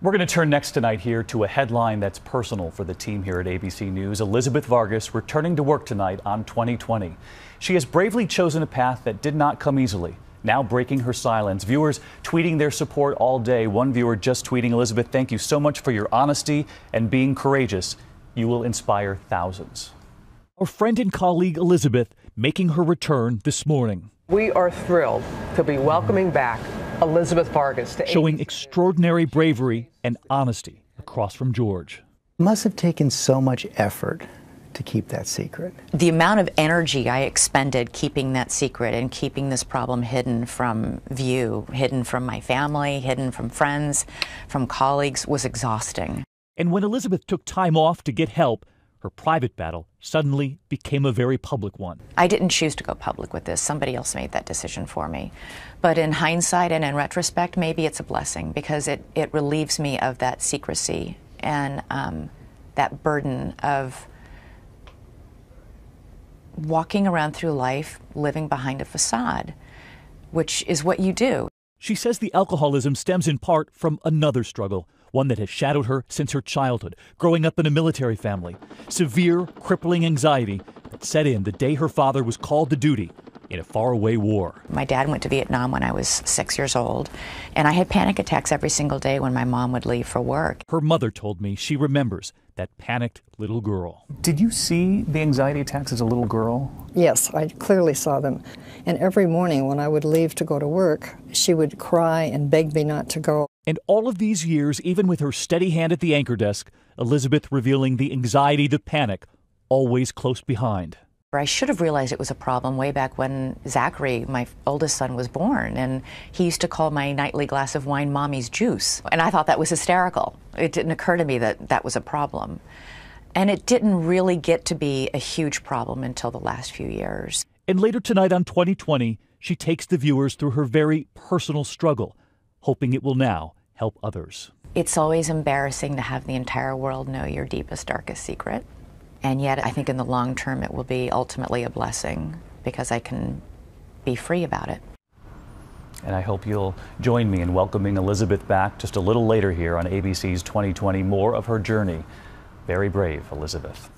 We're going to turn next tonight here to a headline that's personal for the team here at ABC News. Elizabeth Vargas returning to work tonight on 2020. She has bravely chosen a path that did not come easily, now breaking her silence. Viewers tweeting their support all day. One viewer just tweeting, "Elizabeth, thank you so much for your honesty and being courageous. You will inspire thousands." Our friend and colleague Elizabeth making her return this morning. We are thrilled to be welcoming back Elizabeth Vargas to showing extraordinary bravery and honesty across from George. It must have taken so much effort to keep that secret. The amount of energy I expended keeping that secret and keeping this problem hidden from view, hidden from my family, hidden from friends, from colleagues, was exhausting. And when Elizabeth took time off to get help, her private battle suddenly became a very public one. I didn't choose to go public with this. Somebody else made that decision for me. But in hindsight and in retrospect, maybe it's a blessing because it relieves me of that secrecy and that burden of walking around through life living behind a facade, which is what you do. She says the alcoholism stems in part from another struggle, one that has shadowed her since her childhood, growing up in a military family. Severe, crippling anxiety that set in the day her father was called to duty in a faraway war. My dad went to Vietnam when I was 6 years old, and I had panic attacks every single day when my mom would leave for work. Her mother told me she remembers that panicked little girl. Did you see the anxiety attacks as a little girl? Yes, I clearly saw them. And every morning when I would leave to go to work, she would cry and beg me not to go. And all of these years, even with her steady hand at the anchor desk, Elizabeth revealing the anxiety, the panic, always close behind. I should have realized it was a problem way back when Zachary, my oldest son, was born, and he used to call my nightly glass of wine Mommy's juice. And I thought that was hysterical. It didn't occur to me that that was a problem. And it didn't really get to be a huge problem until the last few years. And later tonight on 2020, she takes the viewers through her very personal struggle, hoping it will now help others. It's always embarrassing to have the entire world know your deepest, darkest secret. And yet, I think in the long term, it will be ultimately a blessing because I can be free about it. And I hope you'll join me in welcoming Elizabeth back just a little later here on ABC's 2020. More of her journey. Very brave, Elizabeth.